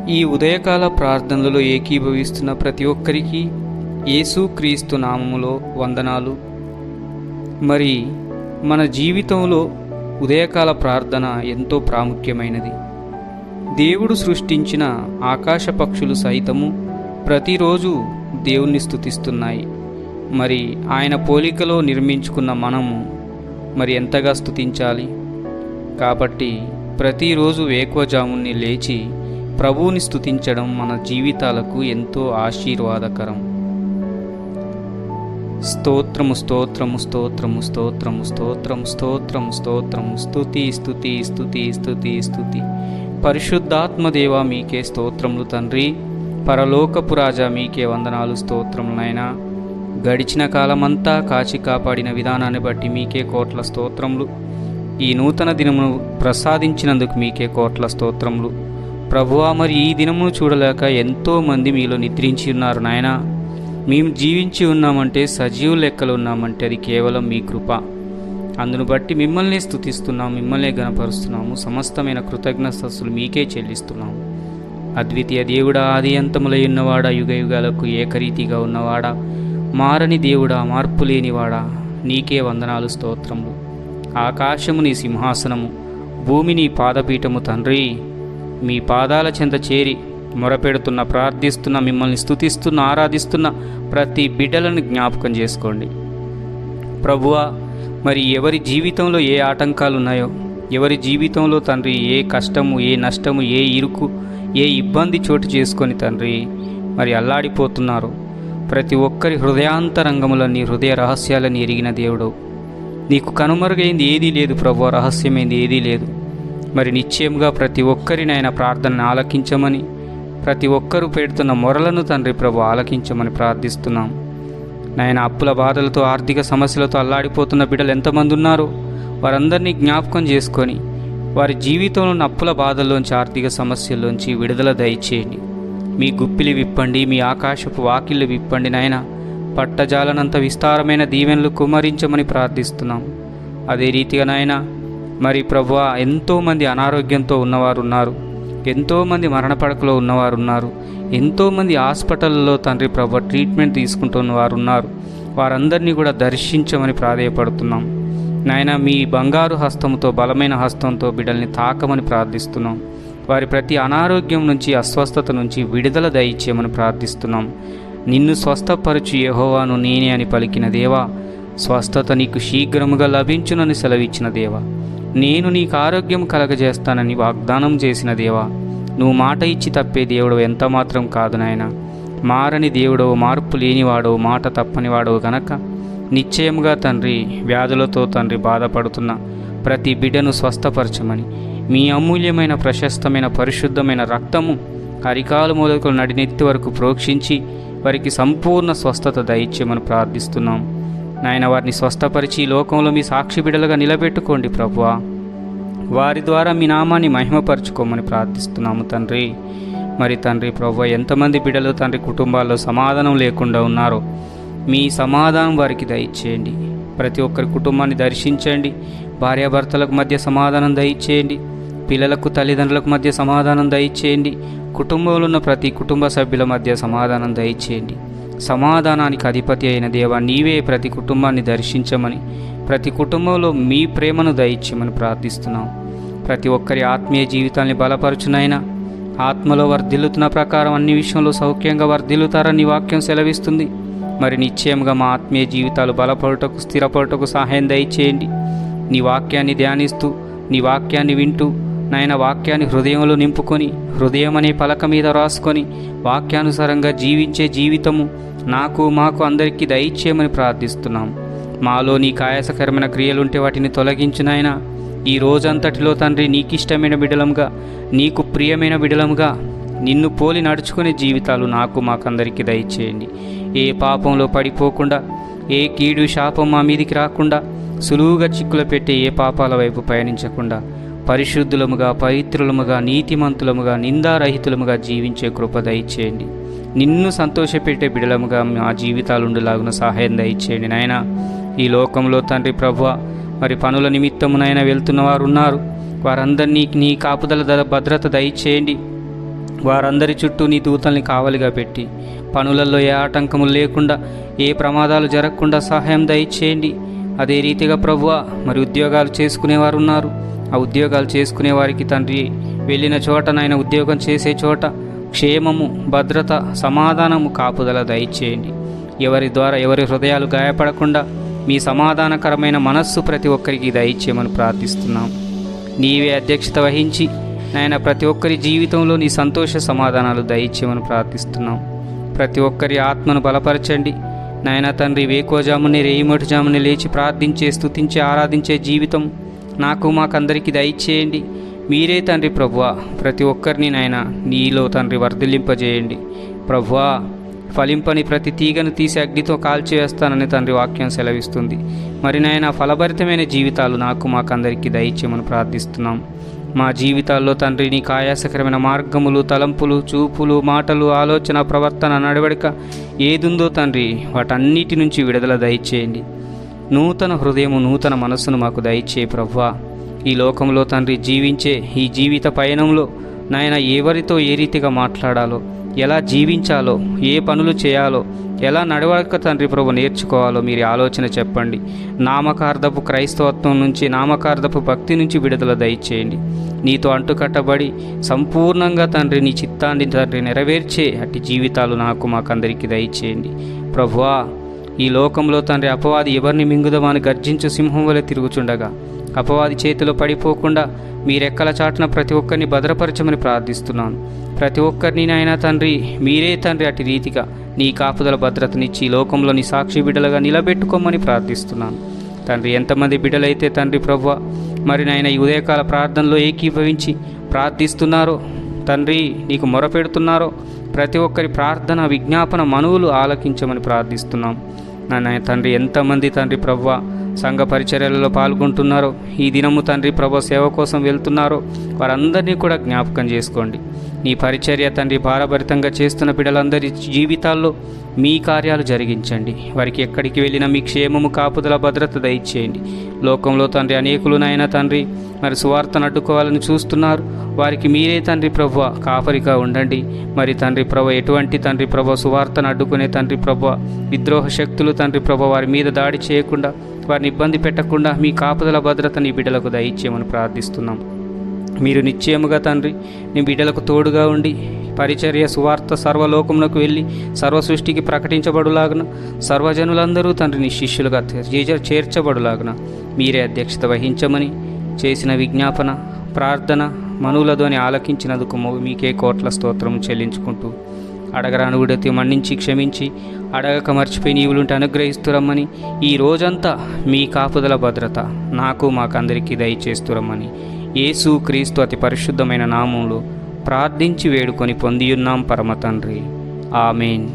ఈ ఉదయకాల ప్రార్థనలలో ఏకీభవిస్తున్న ప్రతి ఒక్కరికి యేసుక్రీస్తు నామములో వందనాలు. మరి మన జీవితంలో ఉదయకాల ప్రార్థన ఎంతో ప్రాముఖ్యమైనది. దేవుడు సృష్టించిన ఆకాశ పక్షులు సైతము ప్రతిరోజు దేవుణ్ణి స్తుతిస్తున్నాయి. మరి ఆయన పోలికలో నిర్మించుకున్న మనము మరి ఎంతగా స్తుతించాలి. కాబట్టి ప్రతిరోజు వేకువజాముని లేచి ప్రభువుని స్తుతించడం మన జీవితాలకు ఎంతో ఆశీర్వాదకరం. స్తోత్రము స్తోత్రము స్తోత్రము స్తోత్రము స్తోత్రము స్తోత్రము స్తోత్రము స్తుతి స్తుతి స్తుతి స్తుతి స్తుతి. పరిశుద్ధాత్మ దేవ మీకే స్తోత్రములు తండ్రి. పరలోకపు రాజా మీకే వందనాలు, స్తోత్రములు నాయనా. గడిచిన కాలమంతా కాచి కాపాడిన విధానాన్ని బట్టి మీకే కోట్ల స్తోత్రములు. ఈ నూతన దినమును ప్రసాదించినందుకు మీకే కోట్ల స్తోత్రములు ప్రభువా. మరి ఈ దినమును చూడలేక ఎంతోమంది మీలో నిద్రించి ఉన్నారు నాయనా. మేము జీవించి ఉన్నామంటే, సజీవ లెక్కలు ఉన్నామంటే అది కేవలం మీ కృప. అందును బట్టి మిమ్మల్ని స్తుతిస్తున్నాము, మిమ్మల్ని గణపరుస్తున్నాము. సమస్తమైన కృతజ్ఞతలు మీకే చెల్లిస్తున్నాము. అద్వితీయ దేవుడా, ఆది అంతములై ఉన్నవాడా, యుగ యుగాలకు ఏకరీతిగా ఉన్నవాడా, మారని దేవుడా, మార్పు లేనివాడా, నీకే వందనాలు, స్తోత్రములు. ఆకాశము నీ సింహాసనము, భూమి నీ పాదపీఠము తండ్రి. మీ పాదాల చెంత చేరి మొరపెడుతున్న, ప్రార్థిస్తున్న, మిమ్మల్ని స్తుతిస్తున్న, ఆరాధిస్తున్న ప్రతి బిడ్డలను జ్ఞాపకం చేసుకోండి ప్రభువా. మరి ఎవరి జీవితంలో ఏ ఆటంకాలు ఉన్నాయో, ఎవరి జీవితంలో తండ్రి ఏ కష్టము, ఏ నష్టము, ఏ ఇరుకు, ఏ ఇబ్బంది చోటు చేసుకొని తండ్రి మరి అల్లాడిపోతున్నారు, ప్రతి ఒక్కరి హృదయాంతరంగములన్నీ, హృదయ రహస్యాలని ఎరిగిన దేవుడు. నీకు కనుమరుగైంది ఏదీ లేదు ప్రభువా, రహస్యమైంది ఏదీ లేదు. మరి నిశ్చయంగా ప్రతి ఒక్కరినైనా ప్రార్థనను ఆలకించమని, ప్రతి ఒక్కరూ పెడుతున్న మొరలను తండ్రి ప్రభు ఆలకించమని ప్రార్థిస్తున్నాం నాయన. అప్పుల బాధలతో, ఆర్థిక సమస్యలతో అల్లాడిపోతున్న బిడ్డలు ఎంతమంది ఉన్నారో వారందరినీ జ్ఞాపకం చేసుకొని వారి జీవితంలో ఉన్న అప్పుల బాధల్లోంచి, ఆర్థిక సమస్యల్లోంచి విడుదల దయచేయండి. మీ గుప్పిలి విప్పండి, మీ ఆకాశపు వాకిళ్ళు విప్పండి నాయన. పట్టజాలనంత విస్తారమైన దీవెనలు కుమ్మరించమని ప్రార్థిస్తున్నాం. అదే రీతిగా నాయన మరి ప్రభువా, ఎంతోమంది అనారోగ్యంతో ఉన్నవారు ఉన్నారు, ఎంతోమంది మరణపడకలో ఉన్నవారు ఉన్నారు, ఎంతోమంది హాస్పిటల్లో తండ్రి ప్రభు ట్రీట్మెంట్ తీసుకుంటున్న వారు ఉన్నారు. వారందరినీ కూడా దర్శించమని ప్రాధేయపడుతున్నాం నాయన. మీ బంగారు హస్తంతో, బలమైన హస్తంతో బిడ్డల్ని తాకమని ప్రార్థిస్తున్నాం. వారి ప్రతి అనారోగ్యం నుంచి, అస్వస్థత నుంచి విడుదల దయచేయమని ప్రార్థిస్తున్నాం. నిన్ను స్వస్థపరచు యెహోవాను నేనే అని పలికిన దేవా, స్వస్థత నీకు శీఘ్రముగా లభించునని సెలవిచ్చిన దేవా, నేను నీకు ఆరోగ్యం కలగజేస్తానని వాగ్దానం చేసిన దేవా, నువ్వు మాట ఇచ్చి తప్పే దేవుడవు ఎంత మాత్రం కాదు నాయన. మారని దేవుడవు, మార్పు లేనివాడవు, మాట తప్పనివాడవు గనక నిశ్చయముగా తండ్రి వ్యాధులతో తండ్రి బాధపడుతున్న ప్రతి బిడ్డను స్వస్థపరచమని, మీ అమూల్యమైన ప్రశస్తమైన పరిశుద్ధమైన రక్తము అరికాలు మొదలుకొని నడినెత్తి వరకు ప్రోక్షించి వారికి సంపూర్ణ స్వస్థత దయచేయమని ప్రార్థిస్తున్నాం నాయన. వారిని స్వస్థపరిచి లోకంలో మీ సాక్షి బిడ్డలుగా నిలబెట్టుకోండి ప్రభువా. వారి ద్వారా మీ నామాన్ని మహిమపరచుకోమని ప్రార్థిస్తున్నాము తండ్రి. మరి తండ్రి ప్రభువా, ఎంతమంది బిడ్డలు తండ్రి కుటుంబాల్లో సమాధానం లేకుండా ఉన్నారో మీ సమాధానం వారికి దయచేయండి. ప్రతి ఒక్కరి కుటుంబాన్ని దర్శించండి. భార్యాభర్తలకు మధ్య సమాధానం దయచేయండి. పిల్లలకు, తల్లిదండ్రులకు మధ్య సమాధానం దయచేయండి. కుటుంబంలో ఉన్న ప్రతి కుటుంబ సభ్యుల మధ్య సమాధానం దయచేయండి. సమాధానానికి అధిపతి అయిన దేవా, నీవే ప్రతి కుటుంబాన్ని దర్శించమని, ప్రతి కుటుంబంలో మీ ప్రేమను దయచేయమని ప్రార్థిస్తున్నాం. ప్రతి ఒక్కరి ఆత్మీయ జీవితాన్ని బలపరచునైనా. ఆత్మలో వర్ధిల్లుతున్న ప్రకారం అన్ని విషయంలో సౌఖ్యంగా వర్ధిల్లుతారని వాక్యం సెలవిస్తుంది. మరి నిశ్చయంగా మా ఆత్మీయ జీవితాలు బలపడుటకు, స్థిరపడుటకు సహాయం దయచేయండి. నీ వాక్యాన్ని ధ్యానిస్తూ, నీ వాక్యాన్ని వింటూ నాయన, వాక్యాన్ని హృదయంలో నింపుకొని, హృదయం అనే పలక మీద రాసుకొని వాక్యానుసారంగా జీవించే జీవితము నాకు, మాకు అందరికీ దయచేయమని ప్రార్థిస్తున్నాం. మాలో నీకు ఆయాసకరమైన క్రియలుంటే వాటిని తొలగించునైనా. ఈ రోజంతటిలో తండ్రి నీకిష్టమైన బిడలంగా, నీకు ప్రియమైన బిడలంగా, నిన్ను పోలి నడుచుకునే జీవితాలు నాకు, మాకందరికీ దయచేయండి. ఏ పాపంలో పడిపోకుండా, ఏ కీడు శాపం మా మీదికి రాకుండా, సులువుగా చిక్కులు పెట్టే ఏ పాపాల వైపు పయనించకుండా పరిశుద్ధులముగా, పవిత్రులముగా, నీతిమంతులముగా, నిందారహితులముగా జీవించే కృప దయచేయండి. నిన్ను సంతోషపెట్టే బిడలముగా మా జీవితాలుండులాగున సహాయం దయచేయండి నాయన. ఈ లోకంలో తండ్రి ప్రభువా, మరి పనుల నిమిత్తమునైనా వెళ్తున్న వారు ఉన్నారు. వారందరినీ నీ కాపుదల భద్రత దయచేయండి. వారందరి చుట్టూ నీ దూతల్ని కావలిగా పెట్టి పనులలో ఏ ఆటంకములు లేకుండా ఏ ప్రమాదాలు జరగకుండా సహాయం దయచేయండి. అదే రీతిగా ప్రభువా, మరి ఉద్యోగాలు చేసుకునేవారు ఉన్నారు. ఆ ఉద్యోగాలు చేసుకునే వారికి తండ్రి వెళ్ళిన చోట నాయన ఉద్యోగం చేసే చోట క్షేమము, భద్రత, సమాధానము, కాపుదల దయచేయండి. ఎవరి ద్వారా ఎవరి హృదయాలు గాయపడకుండా మీ సమాధానకరమైన మనస్సు ప్రతి ఒక్కరికి దయచేయమని ప్రార్థిస్తున్నాం. నీవే అధ్యక్షత వహించి నాయన ప్రతి ఒక్కరి జీవితంలో నీ సంతోష సమాధానాలు దయచేయమని ప్రార్థిస్తున్నాం. ప్రతి ఒక్కరి ఆత్మను బలపరచండి నాయన తండ్రి. వేకోజాముని రేయిమోటుజాముని లేచి ప్రార్థించే, స్తుతించే, ఆరాధించే జీవితం నాకు మాకందరికీ దయచేయండి. మీరే తండ్రి ప్రభువా ప్రతి ఒక్కరిని నాయన నీలో తండ్రి వర్ధిల్లింపజేయండి. ప్రభువా, ఫలింపని ప్రతి తీగను తీసి అగ్నితో కాల్చివేస్తానని తండ్రి వాక్యం సెలవిస్తుంది. మరి నాయన ఫలభరితమైన జీవితాలు నాకు మాకందరికీ దయచేయమని ప్రార్థిస్తున్నాం. మా జీవితాల్లో తండ్రి నీకు ఆయాసకరమైన మార్గములు, తలంపులు, చూపులు, మాటలు, ఆలోచన, ప్రవర్తన, నడవడిక ఏదుందో తండ్రి వాటన్నిటి నుంచి విడుదల దయచేయండి. నూతన హృదయము, నూతన మనస్సును మాకు దయచేయి ప్రభువా. ఈ లోకంలో తండ్రి జీవించే ఈ జీవిత పయనంలో నాయన ఎవరితో ఏ రీతిగా మాట్లాడాలో, ఎలా జీవించాలో, ఏ పనులు చేయాలో, ఎలా నడవక తండ్రి ప్రభు నేర్చుకోవాలో మీరు ఆలోచన చెప్పండి. నామకార్థపు క్రైస్తవత్వం నుంచి, నామకార్థపు భక్తి నుంచి విడుదల దయచేయండి. నీతో అంటుకట్టబడి సంపూర్ణంగా తండ్రి నీ చిత్తాన్ని తండ్రి నెరవేర్చే అట్టి జీవితాలు నాకు మాకందరికీ దయచేయండి ప్రభువా. ఈ లోకంలో తండ్రి అపవాది ఎవరిని మింగుదమని గర్జించు సింహం వలె తిరుగుచుండగా అపవాది చేతిలో పడిపోకుండా మీరెక్కల చాటున ప్రతి ఒక్కరిని భద్రపరచమని ప్రార్థిస్తున్నాను. ప్రతి ఒక్కరిని నాయనా తండ్రి మీరే తండ్రి అటు రీతిగా నీ కాపుదల భద్రతనిచ్చి లోకంలో నీ సాక్షి బిడ్డలుగా నిలబెట్టుకోమని ప్రార్థిస్తున్నాను తండ్రి. ఎంతమంది బిడ్డలైతే తండ్రి ప్రభువా మరి నాయన ఈ ఉదయకాల ప్రార్థనలో ఏకీభవించి ప్రార్థిస్తున్నారో తండ్రి, నీకు మొరపెడుతున్నారో ప్రతి ఒక్కరి ప్రార్థన, విజ్ఞాపన, మనవులు ఆలకించమని ప్రార్థిస్తున్నాం నాయన తండ్రి. ఎంతమంది తండ్రి ప్రభువా సంఘ పరిచర్యలలో పాల్గొంటున్నారో, ఈ దినము తండ్రి ప్రభు సేవ కోసం వెళ్తున్నారో వారందరినీ కూడా జ్ఞాపకం చేసుకోండి. నీ పరిచర్య తండ్రి భారభరితంగా చేస్తున్న బిడ్డలందరి జీవితాల్లో మీ కార్యాలు జరిగించండి. వారికి ఎక్కడికి వెళ్ళినా మీ క్షేమము, కాపుదల, భద్రత దయచేయండి. లోకంలో తండ్రి అనేకులు నాయన తండ్రి మరి సువార్తను అడ్డుకోవాలని చూస్తున్నారు. వారికి మీరే తండ్రి ప్రభువ కాపరిగా ఉండండి. మరి తండ్రి ప్రభు ఎటువంటి తండ్రి ప్రభు సువార్తను అడ్డుకునే తండ్రి ప్రభు విద్రోహ శక్తులు తండ్రి ప్రభు వారి మీద దాడి చేయకుండా, వారిని ఇబ్బంది పెట్టకుండా మీ కాపుదల భద్రత నీ బిడ్డలకు దయచేయమని ప్రార్థిస్తున్నాం. మీరు నిశ్చయముగా తండ్రి నీ బిడ్డలకు తోడుగా ఉండి పరిచర్య సువార్త సర్వలోకమునకు వెళ్ళి సర్వ సృష్టికి ప్రకటించబడులాగున, సర్వజనులందరూ తండ్రి నీ శిష్యులుగా చేర్చబడులాగున మీరే అధ్యక్షత వహించమని చేసిన విజ్ఞాపన, ప్రార్థన, మనువులతోని ఆలకించినందుకు మీకే కోట్ల స్తోత్రం చెల్లించుకుంటూ, అడగరాను విడతి మన్నించి క్షమించి, అడగక మర్చిపోయి నీవులుంటే అనుగ్రహిస్తురమ్మని, ఈ రోజంతా మీ కాపుదల భద్రత నాకు మాకందరికీ దయచేస్తురమ్మని యేసు క్రీస్తు అతి పరిశుద్ధమైన నామంలో ప్రార్థించి వేడుకొని పొందియున్నాం పరమ తండ్రి. ఆమేన్.